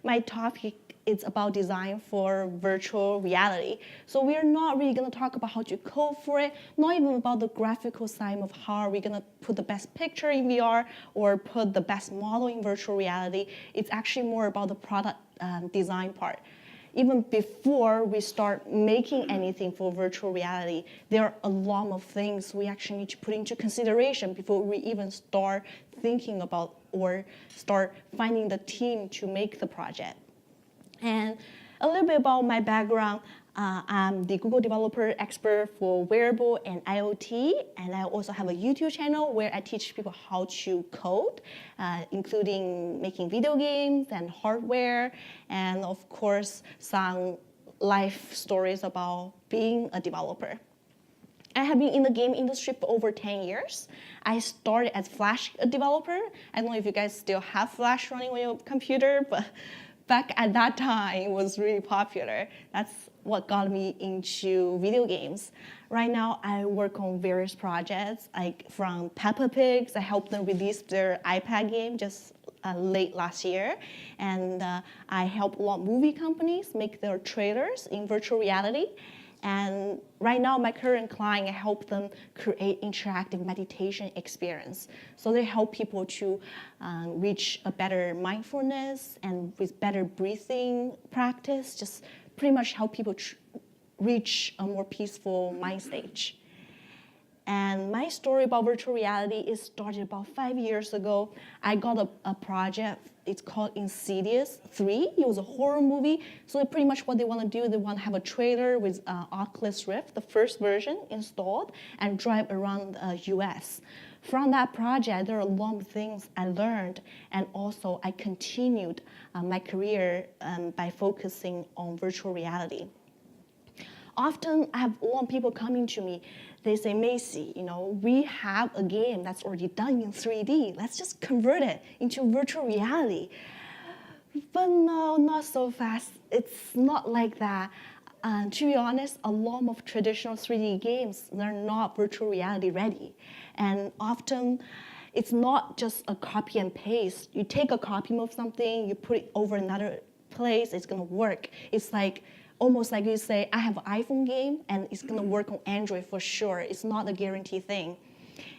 my topic is about design for virtual reality. So we're not really gonna talk about how to code for it, not even about the graphical side of how we're gonna put the best picture in VR or put the best model in virtual reality. It's actually more about the product design part. Even before we start making anything for virtual reality, there are a lot of things we actually need to put into consideration before we even start thinking about or start finding the team to make the project. And a little bit about my background. I'm the Google developer expert for wearable and IoT, and I also have a YouTube channel where I teach people how to code, including making video games and hardware, and of course, some life stories about being a developer. I have been in the game industry for over 10 years. I started as Flash developer. I don't know if you guys still have Flash running on your computer, but back at that time, it was really popular. That's what got me into video games. Right now, I work on various projects, like from Peppa Pigs. I helped them release their iPad game just late last year. And I help a lot of movie companies make their trailers in virtual reality. And right now, my current client, I help them create interactive meditation experience. So they help people to reach a better mindfulness and with better breathing practice, just pretty much help people reach a more peaceful mind stage. And my story about virtual reality is started about 5 years ago. I got a project, it's called Insidious 3. It was a horror movie. So pretty much what they want to do, they want to have a trailer with Oculus Rift, the first version installed, and drive around the US. From that project, there are a lot of things I learned, and also I continued my career by focusing on virtual reality. Often I have a lot of people coming to me, they say, Macy, we have a game that's already done in 3D. Let's just convert it into virtual reality. But no, not so fast. It's not like that. To be honest, a lot of traditional 3D games, they're not virtual reality ready. And often, it's not just a copy and paste. You take a copy of something, you put it over another place, it's gonna work. It's like, almost like you say, I have an iPhone game and it's gonna work on Android for sure. It's not a guarantee thing.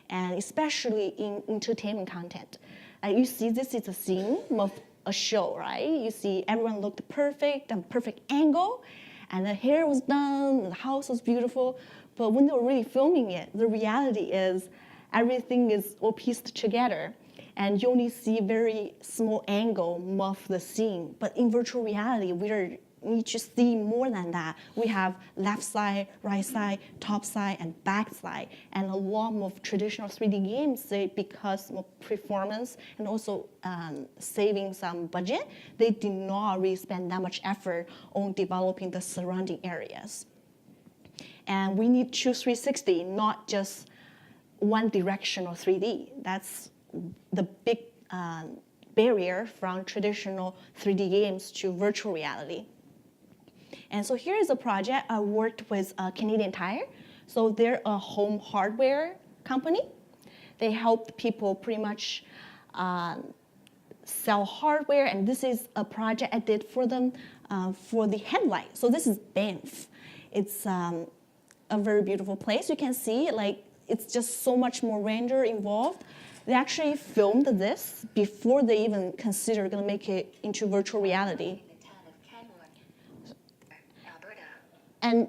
And especially in entertainment content. You see this is a scene of a show, right? You see everyone looked perfect and perfect angle, and the hair was done, the house was beautiful. But when they were really filming it, the reality is everything is all pieced together. And you only see very small angle of the scene. But in virtual reality, we need to see more than that. We have left side, right side, top side, and back side. And a lot of traditional 3D games, because of performance and also saving some budget, they do not really spend that much effort on developing the surrounding areas. And we need true 360, not just one directional 3D. That's the big barrier from traditional 3D games to virtual reality. And so here is a project I worked with Canadian Tire. So they're a home hardware company. They help people pretty much sell hardware, and this is a project I did for them for the headlight. So this is Banff. It's a very beautiful place. You can see, it's just so much more render involved. They actually filmed this before they even considered gonna make it into virtual reality. And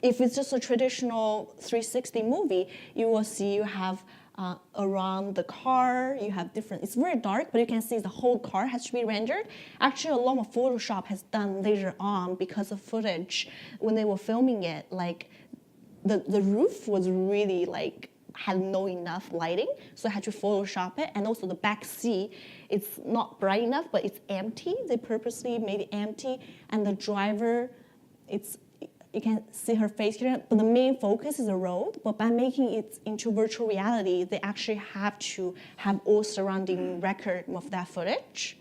if it's just a traditional 360 movie, you will see you have around the car, you have different, it's very dark, but you can see the whole car has to be rendered. Actually, a lot of Photoshop has done later on because of footage. When they were filming it, the roof was really had no enough lighting, so I had to Photoshop it. And also the back seat, it's not bright enough, but it's empty. They purposely made it empty. And the driver, you can see her face here, but the main focus is the road. But by making it into virtual reality, they actually have to have all surrounding record of that footage.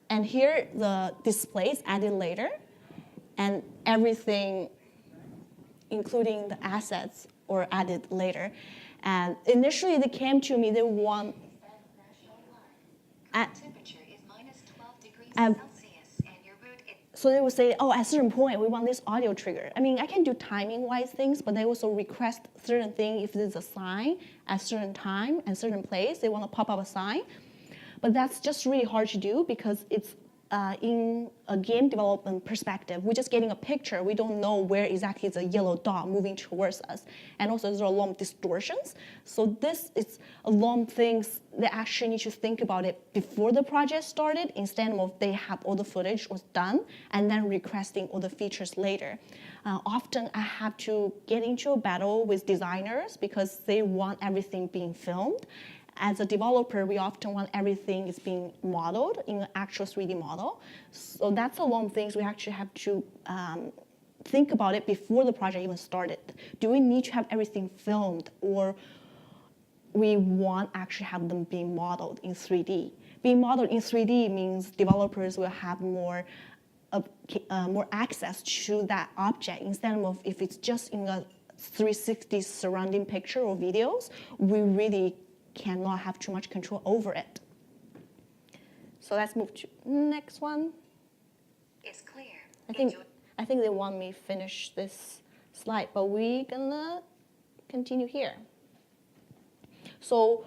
And here, the displays added later, and everything, including the assets, or added later. And initially they came to me, they want... temperature is -12 degrees And Celsius and your route is so they would say, oh, at a certain point, we want this audio trigger. I mean, I can do timing-wise things, but they also request certain thing if there's a sign at a certain time and certain place, they want to pop up a sign. But that's just really hard to do because it's in a game development perspective, we're just getting a picture. We don't know where exactly is a yellow dot moving towards us. And also there are a lot of distortions. So this is a lot of things that actually need to think about it before the project started instead of they have all the footage was done and then requesting all the features later. Often I have to get into a battle with designers because they want everything being filmed. As a developer, we often want everything is being modeled in an actual 3D model. So that's a lot of things we actually have to think about it before the project even started. Do we need to have everything filmed, or we want actually have them being modeled in 3D? Being modeled in 3D means developers will have more access to that object instead of if it's just in a 360 surrounding picture or videos, we really cannot have too much control over it. So let's move to next one. is clear. I think they want me finish this slide, but we're gonna continue here. So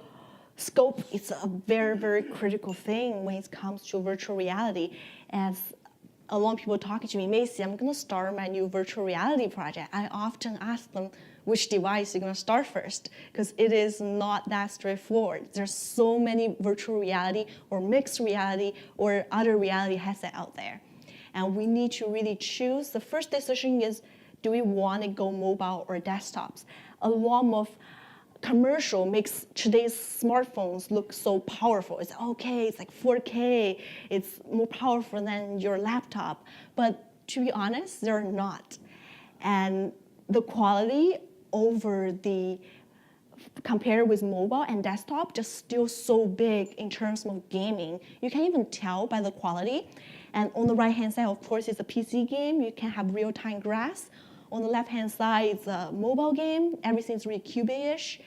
scope is a very, very critical thing when it comes to virtual reality. As a lot of people talking to me, Macy, I'm gonna start my new virtual reality project. I often ask them, which device you're going to start first, because it is not that straightforward. There's so many virtual reality or mixed reality or other reality headset out there. And we need to really choose. The first decision is, do we want to go mobile or desktops? A lot of commercial makes today's smartphones look so powerful. It's okay, it's like 4K, it's more powerful than your laptop. But to be honest, they're not. And the quality over the compared with mobile and desktop just still so big in terms of gaming. You can even tell by the quality. And on the right hand side, of course, it's a PC game. You can have real-time graphs. On the left hand side, it's a mobile game. Everything's really cubey-ish.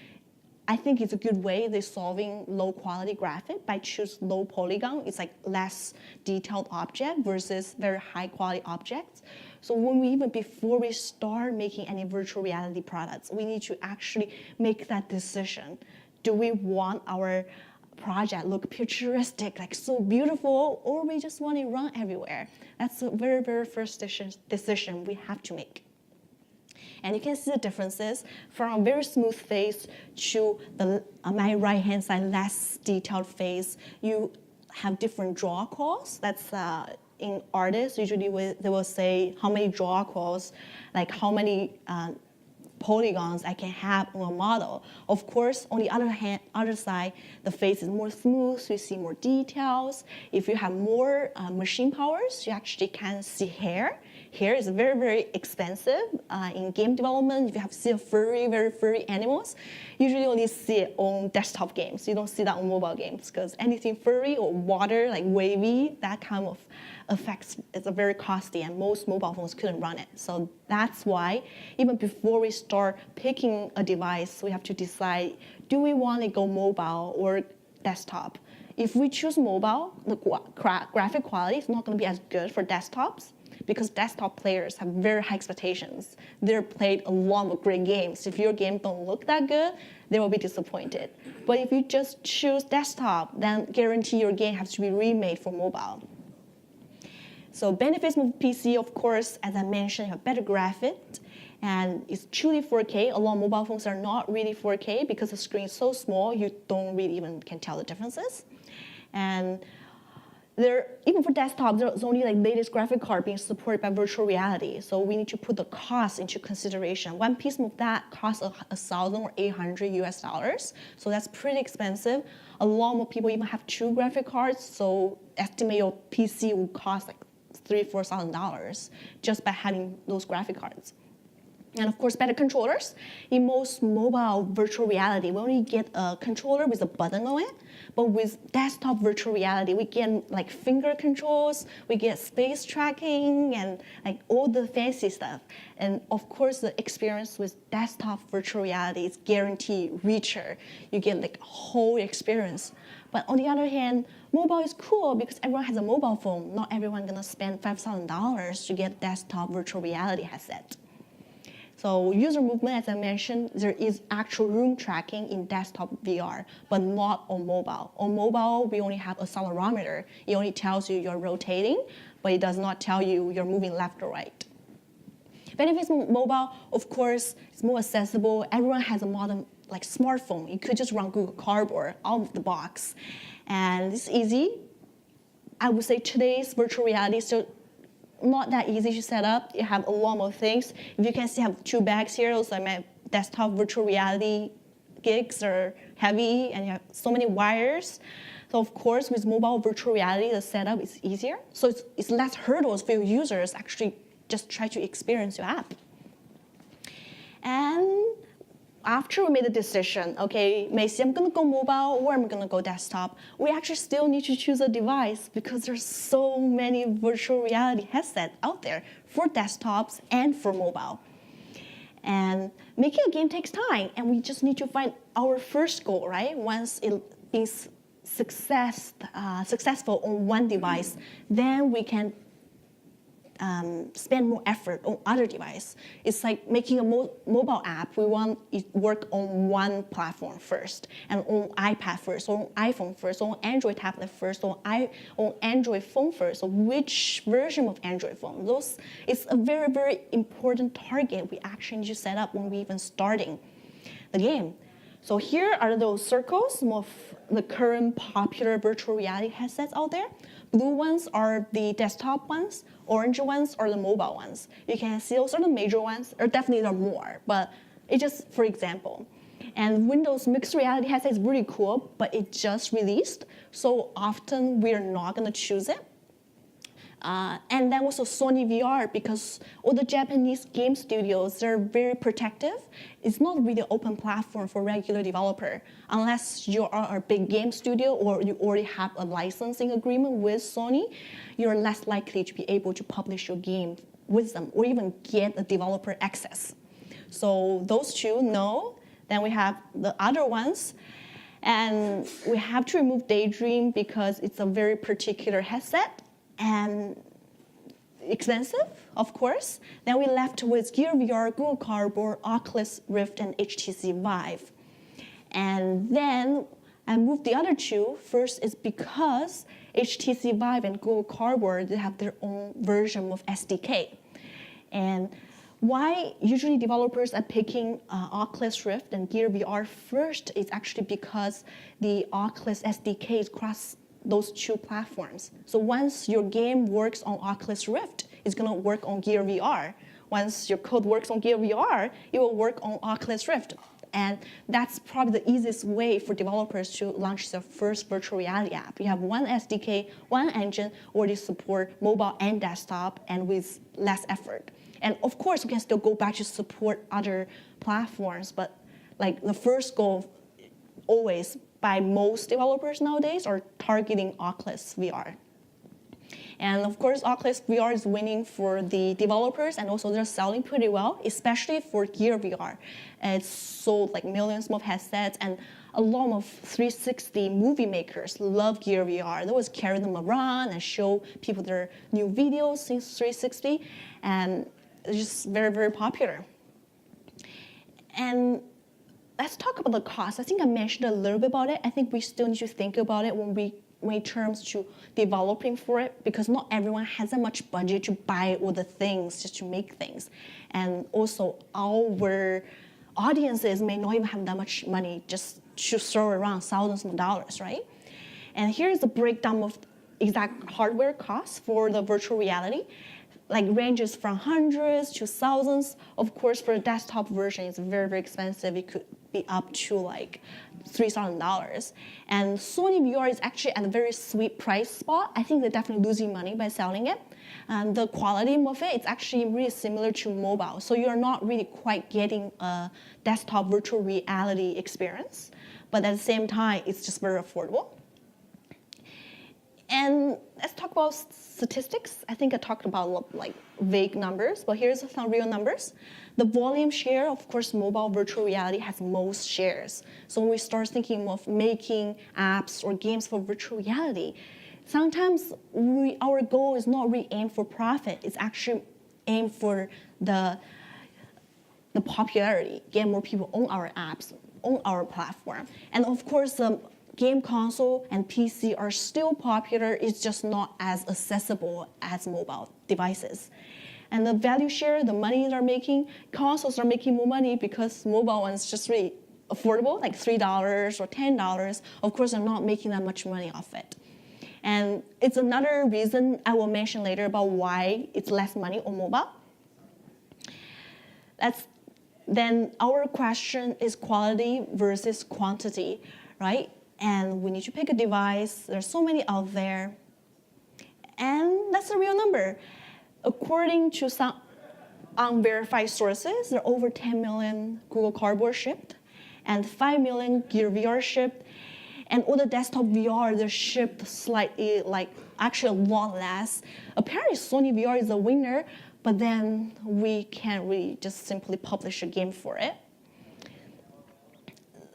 I think it's a good way they're solving low quality graphic by choose low polygon. It's like less detailed object versus very high quality objects. So when we even before we start making any virtual reality products, we need to actually make that decision. Do we want our project look futuristic, like so beautiful, or we just want it run everywhere? That's the very, very first decision we have to make. And you can see the differences from a very smooth face to the my right-hand side, less detailed face. You have different draw calls. That's in artists, usually they will say how many draw calls, like how many polygons I can have on a model. Of course, on the other side, the face is more smooth, so you see more details. If you have more machine powers, you actually can see hair. Hair is very, very expensive in game development. If you have to see a very furry animals, usually you only see it on desktop games. You don't see that on mobile games because anything furry or water, like wavy, that kind of effects is very costly, and most mobile phones couldn't run it. So that's why even before we start picking a device, we have to decide, do we want to go mobile or desktop? If we choose mobile, the graphic quality is not going to be as good for desktops because desktop players have very high expectations. They've played a lot of great games. If your game don't look that good, they will be disappointed. But if you just choose desktop, then guarantee your game has to be remade for mobile. So benefits of PC, of course, as I mentioned, have better graphics, and it's truly 4K. A lot of mobile phones are not really 4K because the screen is so small, you don't really even can tell the differences. And even for desktop, there's only like latest graphic card being supported by virtual reality. So we need to put the cost into consideration. One piece of that costs $1,000 or $800 US. So that's pretty expensive. A lot more people even have 2 graphic cards. So estimate your PC will cost like $3,000 to $4,000 just by having those graphic cards. And of course, better controllers. In most mobile virtual reality, we only get a controller with a button on it. But with desktop virtual reality, we get like finger controls, we get space tracking, and like all the fancy stuff. And of course, the experience with desktop virtual reality is guaranteed richer. You get like a whole experience. But on the other hand, mobile is cool because everyone has a mobile phone. Not everyone gonna spend $5,000 to get desktop virtual reality headset. So user movement, as I mentioned, there is actual room tracking in desktop VR, but not on mobile. On mobile, we only have accelerometer. It only tells you you're rotating, but it does not tell you you're moving left or right. Benefits of mobile, of course, it's more accessible. Everyone has a modern like smartphone. You could just run Google Cardboard out of the box. And it's easy. I would say today's virtual reality is still not that easy to set up. You have a lot more things. If you can see, I have 2 bags here. Those are my desktop virtual reality gigs are heavy, and you have so many wires. So of course, with mobile virtual reality, the setup is easier. So it's less hurdles for users actually just try to experience your app. And after we made the decision, okay, Macy, I'm gonna go mobile or I'm gonna go desktop, we actually still need to choose a device because there's so many virtual reality headsets out there for desktops and for mobile. And making a game takes time, and we just need to find our first goal, right? Once it is successful on one device, then we can spend more effort on other device. It's like making a mobile app. We want it work on one platform first, and on iPad first, or on iPhone first, or on Android tablet first, or on Android phone first. So which version of Android phone? Those is a very, very important target we actually need to set up when we even starting the game. So here are those circles of the current popular virtual reality headsets out there. Blue ones are the desktop ones, orange ones are the mobile ones. You can see those are the major ones, or definitely there are more, but it's just for example. And Windows mixed reality headset is really cool, but it just released, so often we're not gonna choose it. And then also Sony VR, because all the Japanese game studios, they're very protective. It's not really an open platform for regular developer. Unless you are a big game studio or you already have a licensing agreement with Sony, you're less likely to be able to publish your game with them or even get a developer access. So those two, no. Then we have the other ones. And we have to remove Daydream because it's a very particular headset and expensive, of course. Then we left with Gear VR, Google Cardboard, Oculus Rift, and HTC Vive. And then I moved the other two. First is because HTC Vive and Google Cardboard, they have their own version of SDK. And why usually developers are picking Oculus Rift and Gear VR first is actually because the Oculus SDK is cross those two platforms. So once your game works on Oculus Rift, it's gonna work on Gear VR. Once your code works on Gear VR, it will work on Oculus Rift. And that's probably the easiest way for developers to launch their first virtual reality app. You have one SDK, one engine, already support mobile and desktop, and with less effort. And of course, we can still go back to support other platforms, but like the first goal always by most developers nowadays are targeting Oculus VR. And of course, Oculus VR is winning for the developers, and also they're selling pretty well, especially for Gear VR. It's sold like millions of headsets, and a lot of 360 movie makers love Gear VR. They always carry them around and show people their new videos since 360, and it's just very, very popular. And let's talk about the cost. I think I mentioned a little bit about it. I think we still need to think about it when it comes to developing for it, because not everyone has that much budget to buy all the things just to make things. And also our audiences may not even have that much money just to throw around thousands of dollars, right? And here's the breakdown of exact hardware costs for the virtual reality. Like ranges from hundreds to thousands. Of course, for the desktop version, it's very, very expensive. It could be up to like $3,000. And Sony VR is actually at a very sweet price spot. I think they're definitely losing money by selling it. And the quality of it, it's actually really similar to mobile. So you're not really quite getting a desktop virtual reality experience, but at the same time, it's just very affordable. And let's talk about statistics. I think I talked about like vague numbers, but here's some real numbers. The volume share, of course, mobile virtual reality has most shares. So when we start thinking of making apps or games for virtual reality, sometimes our goal is not really aimed for profit. It's actually aimed for the popularity, get more people on our apps, on our platform. And of course, game console and PC are still popular, it's just not as accessible as mobile devices. And the value share, the money they're making, consoles are making more money because mobile ones just really affordable, like $3 or $10. Of course, they're not making that much money off it. And it's another reason I will mention later about why it's less money on mobile. Then our question is quality versus quantity, right? And we need to pick a device. There's so many out there. And that's a real number. According to some unverified sources, there are over 10 million Google Cardboard shipped and 5 million Gear VR shipped. And all the desktop VR, they're shipped slightly, like actually a lot less. Apparently Sony VR is a winner, but then we can't really just simply publish a game for it.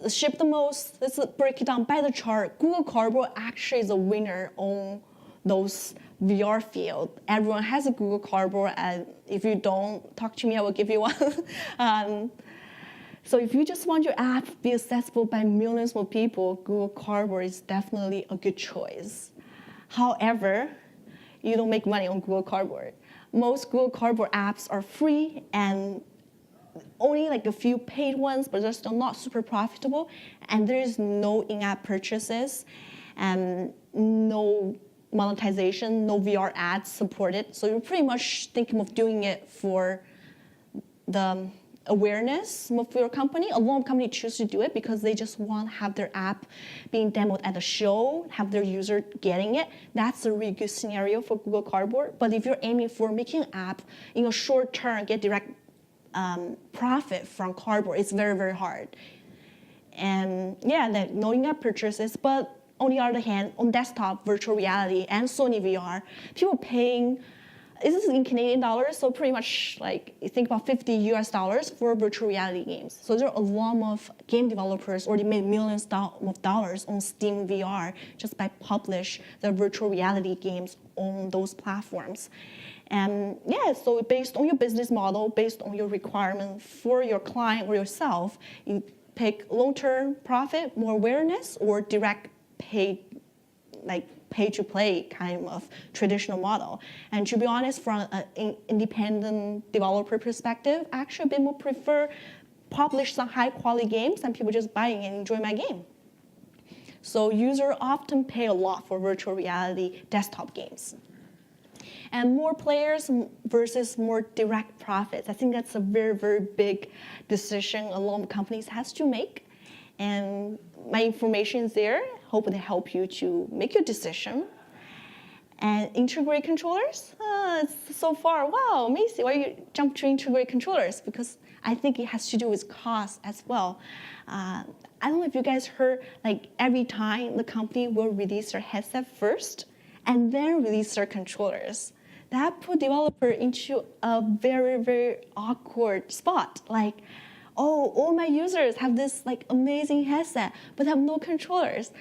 Ship the most, let's break it down by the chart. Google Cardboard actually is a winner on those VR field. Everyone has a Google Cardboard, and if you don't, talk to me, I will give you one. So if you just want your app to be accessible by millions of people, Google Cardboard is definitely a good choice. However, you don't make money on Google Cardboard. Most Google Cardboard apps are free and only like a few paid ones, but they're still not super profitable. And there is no in-app purchases and no monetization, no VR ads supported. So you're pretty much thinking of doing it for the awareness of your company. A lot of companies choose to do it because they just want to have their app being demoed at a show, have their user getting it. That's a really good scenario for Google Cardboard. But if you're aiming for making an app in a short term, get direct profit from Cardboard, it's very, very hard. And yeah, like no in-app purchases, but on the other hand, on desktop, virtual reality and Sony VR, people paying, this is in Canadian dollars, so pretty much like you think about $50 for virtual reality games. So there are a lot of game developers already made millions of dollars on Steam VR just by publish the virtual reality games on those platforms. And yeah, so based on your business model, based on your requirement for your client or yourself, you pick long-term profit, more awareness, or direct pay, like pay-to-play kind of traditional model. And to be honest, from an independent developer perspective, I actually a bit more prefer publish some high-quality games and people just buying and enjoy my game. So users often pay a lot for virtual reality desktop games. And more players versus more direct profits. I think that's a very, very big decision a lot of companies has to make. And my information is there. Hope it help you to make your decision. And integrate controllers, so far, wow, amazing. Why you jump to integrate controllers? Because I think it has to do with cost as well. I don't know if you guys heard, like every time the company will release their headset first and then release their controllers. That put developer into a very, very awkward spot. Like, oh, all my users have this like amazing headset, but have no controllers.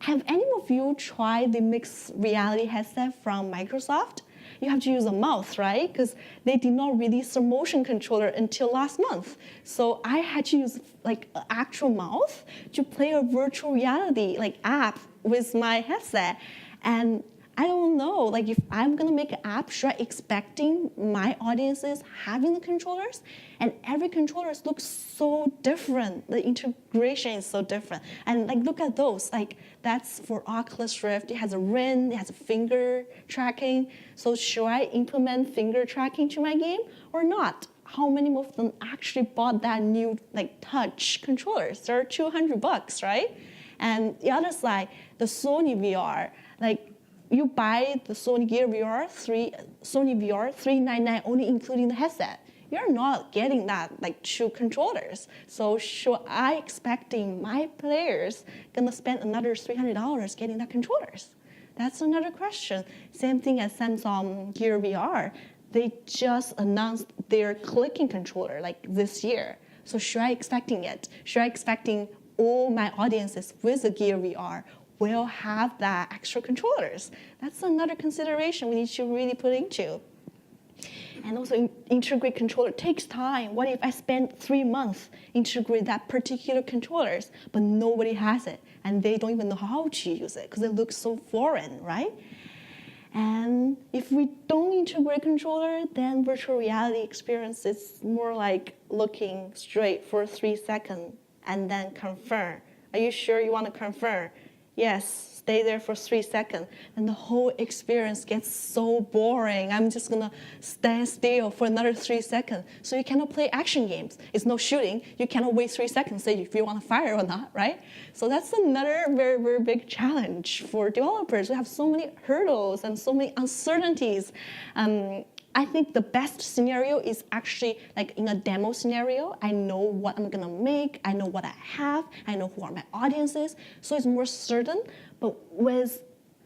Have any of you tried the mixed reality headset from Microsoft? You have to use a mouse, right? Because they did not release a motion controller until last month. So I had to use like an actual mouse to play a virtual reality like app with my headset. And I don't know, like if I'm gonna make an app, should I expecting my audiences having the controllers? And every controller looks so different. The integration is so different. And like look at those, like that's for Oculus Rift. It has a ring, it has a finger tracking. So should I implement finger tracking to my game or not? How many of them actually bought that new like touch controllers? They're $200, right? And the other side, the Sony VR, like you buy the Sony Gear VR 3, Sony VR 399 only including the headset. You're not getting that like 2 controllers. So should I expecting my players gonna spend another $300 getting that controllers? That's another question. Same thing as Samsung Gear VR. They just announced their clicking controller like this year. So should I expecting it? Should I expecting all my audiences with the Gear VR will have that extra controllers? That's another consideration we need to really put into. And also integrate controller takes time. What if I spend 3 months integrate that particular controllers, but nobody has it and they don't even know how to use it because it looks so foreign, right? And if we don't integrate controller, then virtual reality experience is more like looking straight for 3 seconds and then confirm. Are you sure you want to confirm? Yes, stay there for 3 seconds. And the whole experience gets so boring. I'm just gonna stand still for another 3 seconds. So you cannot play action games. It's no shooting. You cannot wait 3 seconds, say if you want to fire or not, right? So that's another very, very big challenge for developers. We have so many hurdles and so many uncertainties. I think the best scenario is actually like in a demo scenario. I know what I'm gonna make, I know what I have, I know who are my audiences, so it's more certain. But with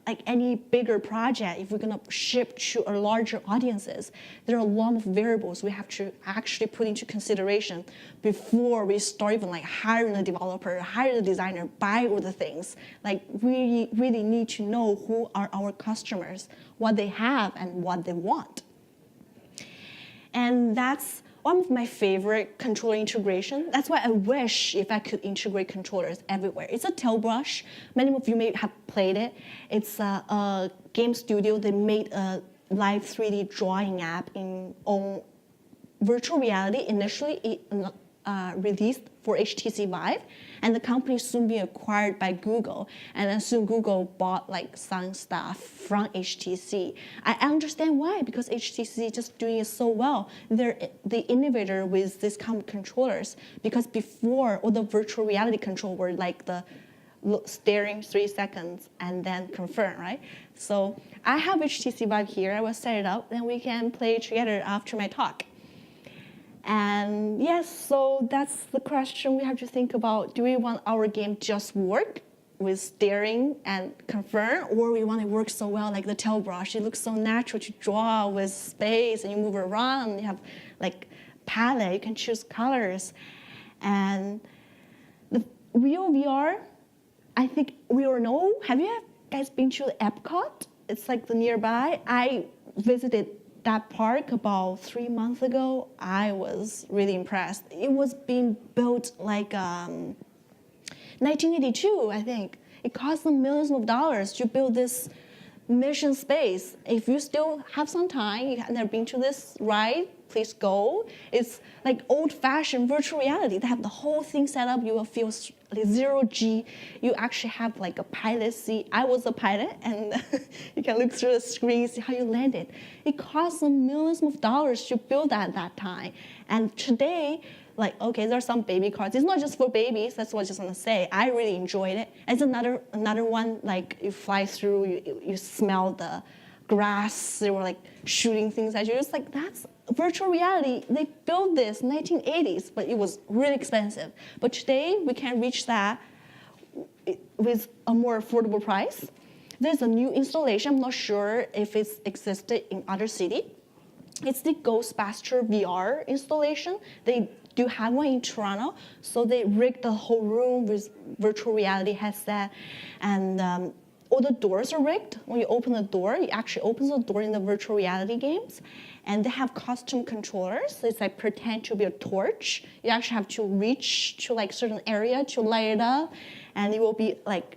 like any bigger project, if we're gonna ship to a larger audiences, there are a lot of variables we have to actually put into consideration before we start even like hiring a developer, hire the designer, buy all the things. Like we really need to know who are our customers, what they have and what they want. And that's one of my favorite controller integration. That's why I wish if I could integrate controllers everywhere. It's a tail brush. Many of you may have played it. It's a game studio. They made a live 3D drawing app on virtual reality. Initially, it released for HTC Vive, and the company soon being acquired by Google, and then soon Google bought like some stuff from HTC. I understand why, because HTC just doing it so well. They're the innovator with these kind of controllers, because before all the virtual reality control were like the staring 3 seconds and then confirm, right? So I have HTC Vive here. I will set it up, and we can play together after my talk. And yes, so that's the question we have to think about. Do we want our game just work with staring and confirm, or we want it to work so well like the tail brush? It looks so natural to draw with space, and you move around, you have like palette, you can choose colors. And the real VR, I think we all know. Have you guys been to Epcot? It's like the nearby. I visited that park about 3 months ago. I was really impressed. It was being built like 1982, I think. It cost them millions of dollars to build this mission space. If you still have some time, you have never been to this ride, please go. It's like old-fashioned virtual reality. They have the whole thing set up. You will feel like 0G. You actually have like a pilot seat. I was a pilot, and you can look through the screen, see how you landed. It cost them millions of dollars to build that at that time. And today, like, okay, there's some baby cars. It's not just for babies. That's what I just want to say. I really enjoyed it. It's another one, like you fly through, you smell the grass. They were like shooting things at you. It's like, that's virtual reality. They built this in 1980s, but it was really expensive. But today, we can reach that with a more affordable price. There's a new installation. I'm not sure if it's existed in other cities. It's the Ghostbuster VR installation. They do have one in Toronto, so they rigged the whole room with virtual reality headset, and all the doors are rigged. When you open the door, it actually opens the door in the virtual reality games, and they have custom controllers. It's like pretend to be a torch. You actually have to reach to like certain area to light it up, and it will be like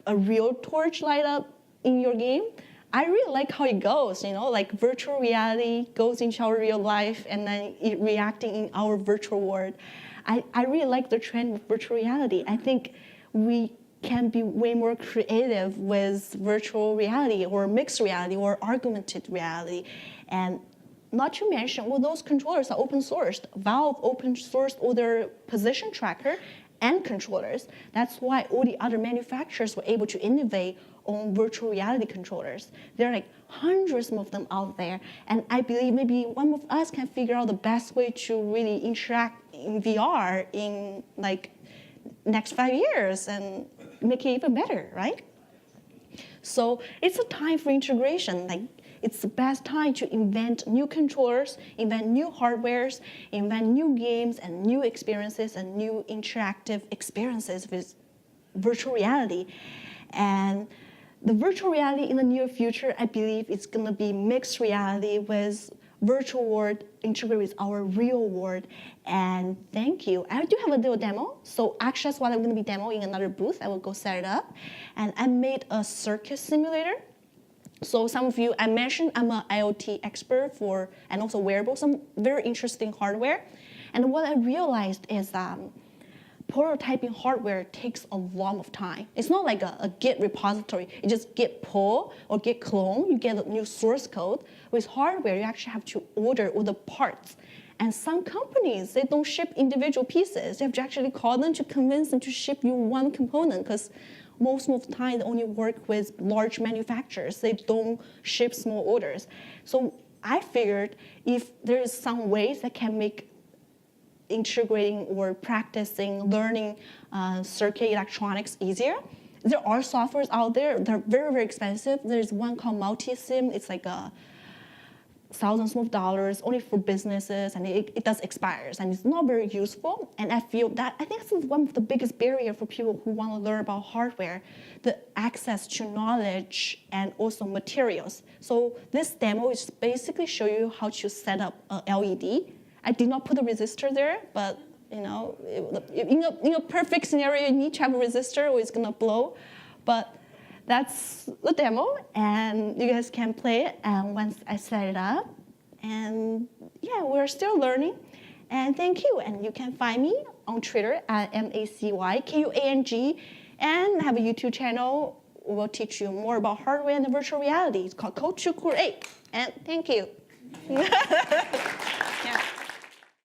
a real torch light up in your game. I really like how it goes, like virtual reality goes into our real life and then it reacting in our virtual world. I really like the trend with virtual reality. I think we can be way more creative with virtual reality or mixed reality or augmented reality. And not to mention, well, those controllers are open sourced. Valve open sourced all their position tracker, and controllers. That's why all the other manufacturers were able to innovate on virtual reality controllers. There are like hundreds of them out there, and I believe maybe one of us can figure out the best way to really interact in VR in like next 5 years and make it even better, right? So it's a time for integration. Like, it's the best time to invent new controllers, invent new hardwares, invent new games and new experiences and new interactive experiences with virtual reality. And the virtual reality in the near future, I believe, is going to be mixed reality with virtual world integrated with our real world. And thank you. I do have a little demo. So actually, that's what I'm going to be demoing in another booth. I will go set it up. And I made a circus simulator. So some of you, I mentioned I'm an IoT expert and also wearable, some very interesting hardware. And what I realized is prototyping hardware takes a lot of time. It's not like a Git repository. You just git pull or git clone, you get a new source code. With hardware, you actually have to order all the parts. And some companies, they don't ship individual pieces. You have to actually call them to convince them to ship you one component, because most of the time they only work with large manufacturers. They don't ship small orders. So I figured if there is some ways that can make integrating or practicing learning circuit electronics easier. There are softwares out there. They're very, very expensive. There's one called Multisim. It's like thousands of dollars only for businesses, and it does expires, and it's not very useful. And I feel that I think this is one of the biggest barriers for people who want to learn about hardware, the access to knowledge and also materials. So this demo is basically show you how to set up an LED. I did not put a resistor there, but in a perfect scenario, you need to have a resistor or it's gonna blow. But that's the demo, and you guys can play it once I set it up. And yeah, we're still learning. And thank you. And you can find me on Twitter at MACYKUANG, and I have a YouTube channel. We'll teach you more about hardware and virtual reality. It's called Code to Create. And thank you.